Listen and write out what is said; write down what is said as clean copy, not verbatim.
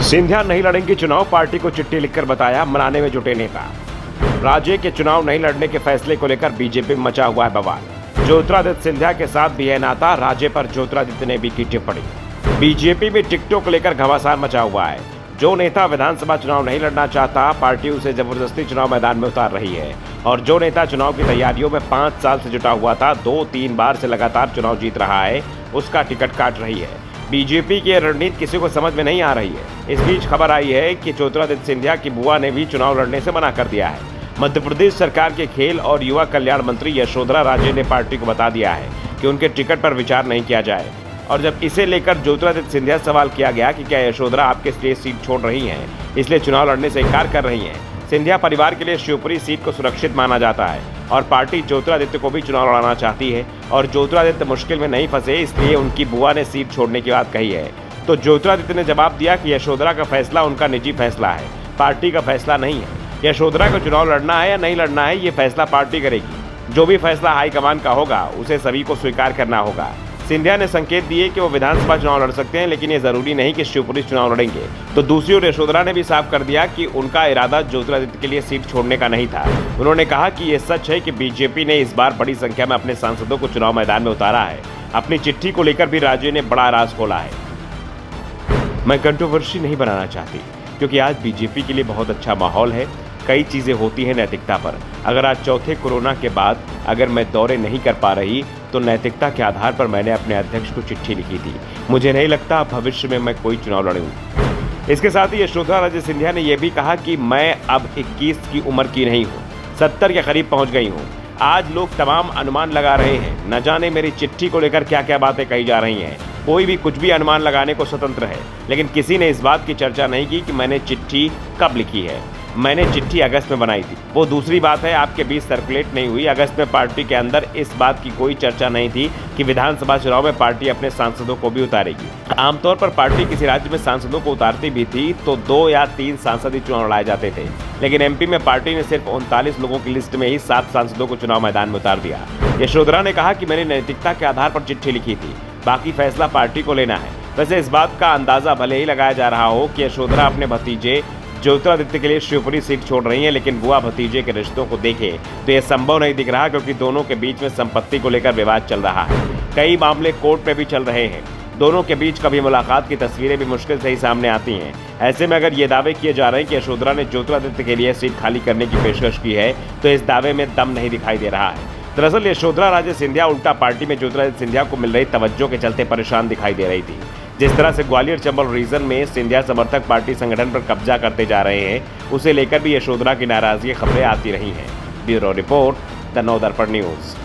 सिंधिया नहीं लड़ेंगी चुनाव, पार्टी को चिट्ठी लिखकर बताया, मनाने में जुटे नेता। राज्य के चुनाव नहीं लड़ने के फैसले को लेकर बीजेपी में मचा हुआ है बवाल। ज्योतिरादित्य सिंधिया के साथ भी है नाता, राज्य पर ज्योतिरादित्य ने भी की टिप्पणी। बीजेपी में टिकटों को लेकर घमासान मचा हुआ है। जो नेता विधानसभा चुनाव नहीं लड़ना चाहता, पार्टी उसे जबरदस्ती चुनाव मैदान में उतार रही है। और जो नेता चुनाव की तैयारियों में 5 साल से जुटा हुआ था, 2-3 बार से लगातार चुनाव जीत रहा है, उसका टिकट काट रही है। बीजेपी की रणनीति किसी को समझ में नहीं आ रही है। इस बीच खबर आई है कि ज्योतिरादित्य सिंधिया की बुआ ने भी चुनाव लड़ने से मना कर दिया है। मध्य प्रदेश सरकार के खेल और युवा कल्याण मंत्री यशोधरा राजे ने पार्टी को बता दिया है कि उनके टिकट पर विचार नहीं किया जाए। और जब इसे लेकर ज्योतिरादित्य सिंधिया से सवाल किया गया कि क्या यशोधरा आपके लिए सीट छोड़ रही हैं, इसलिए चुनाव लड़ने से इनकार कर रही हैं। सिंधिया परिवार के लिए शिवपुरी सीट को सुरक्षित माना जाता है और पार्टी ज्योतिरादित्य को भी चुनाव लड़ाना चाहती है और ज्योतिरादित्य मुश्किल में नहीं फंसे, इसलिए उनकी बुआ ने सीट छोड़ने की बात कही है। तो ज्योतिरादित्य ने जवाब दिया कि यशोधरा का फैसला उनका निजी फैसला है, पार्टी का फैसला नहीं है। यशोधरा को चुनाव लड़ना है या नहीं लड़ना है, ये फैसला पार्टी करेगी। जो भी फैसला हाईकमान का होगा उसे सभी को स्वीकार करना होगा। सिंधिया ने संकेत दिए कि वो विधानसभा चुनाव लड़ सकते हैं, लेकिन ये जरूरी नहीं कि शिवपुरी चुनाव लड़ेंगे। तो दूसरी ओर यशोधरा ने भी साफ कर दिया कि उनका इरादा ज्योतिरादित्य के लिए सीट छोड़ने का नहीं था। उन्होंने कहा कि ये सच है कि बीजेपी ने इस बार बड़ी संख्या में अपने सांसदों को चुनाव मैदान में उतारा है। अपनी चिट्ठी को लेकर भी राज्य ने बड़ा राज खोला है। मैं कंट्रोवर्सी नहीं बनाना चाहती, क्योंकि आज बीजेपी के लिए बहुत अच्छा माहौल है। कई चीज़ें होती हैं नैतिकता पर। अगर आज चौथे कोरोना के बाद अगर मैं दौरे नहीं कर पा रही, तो नैतिकता के आधार पर मैंने अपने अध्यक्ष को चिट्ठी लिखी थी। मुझे नहीं लगता भविष्य में मैं कोई चुनाव लड़ूंगी। इसके साथ ही यशोधरा राजे सिंधिया ने यह भी कहा कि मैं अब 21 की उम्र की नहीं हूँ, 70 के करीब पहुँच गई हूँ। आज लोग तमाम अनुमान लगा रहे हैं, न जाने मेरी चिट्ठी को लेकर क्या क्या बातें कही जा रही हैं। कोई भी कुछ भी अनुमान लगाने को स्वतंत्र है, लेकिन किसी ने इस बात की चर्चा नहीं की कि मैंने चिट्ठी कब लिखी है। मैंने चिट्ठी अगस्त में बनाई थी, वो दूसरी बात है, आपके बीच सर्कुलेट नहीं हुई। अगस्त में पार्टी के अंदर इस बात की कोई चर्चा नहीं थी कि विधानसभा चुनाव में पार्टी अपने सांसदों को भी उतारेगी। आमतौर पर पार्टी किसी राज्य में सांसदों को उतारती भी थी तो 2 या 3 सांसद ही चुनाव लड़ाए जाते थे, लेकिन एमपी में पार्टी ने सिर्फ 39 लोगों की लिस्ट में ही 7 सांसदों को चुनाव मैदान में उतार दिया। यशोधरा ने कहा कि मैंने नैतिकता के आधार पर चिट्ठी लिखी थी, बाकी फैसला पार्टी को लेना है। वैसे इस बात का अंदाजा भले ही लगाया जा रहा हो कि यशोधरा अपने भतीजे ज्योतिरादित्य के लिए शिवपुरी सीट छोड़ रही हैं, लेकिन बुआ भतीजे के रिश्तों को देखे तो यह संभव नहीं दिख रहा, क्योंकि दोनों के बीच में संपत्ति को लेकर विवाद चल रहा है। कई मामले कोर्ट में भी चल रहे हैं। दोनों के बीच कभी मुलाकात की तस्वीरें भी मुश्किल से ही सामने आती हैं। ऐसे में अगर ये दावे किए जा रहे हैं कि यशोधरा ने ज्योतिरादित्य के लिए सीट खाली करने की पेशकश की है, तो इस दावे में दम नहीं दिखाई दे रहा है। दरअसल यशोधरा राजे सिंधिया उल्टा पार्टी में ज्योतिरादित्य सिंधिया को मिल रही तवज्जो के चलते परेशान दिखाई दे रही थी। जिस तरह से ग्वालियर चंबल रीजन में सिंधिया समर्थक पार्टी संगठन पर कब्जा करते जा रहे हैं, उसे लेकर भी यशोधरा की नाराजगी खबरें आती रही हैं। Bureau report, the Navdarpan news.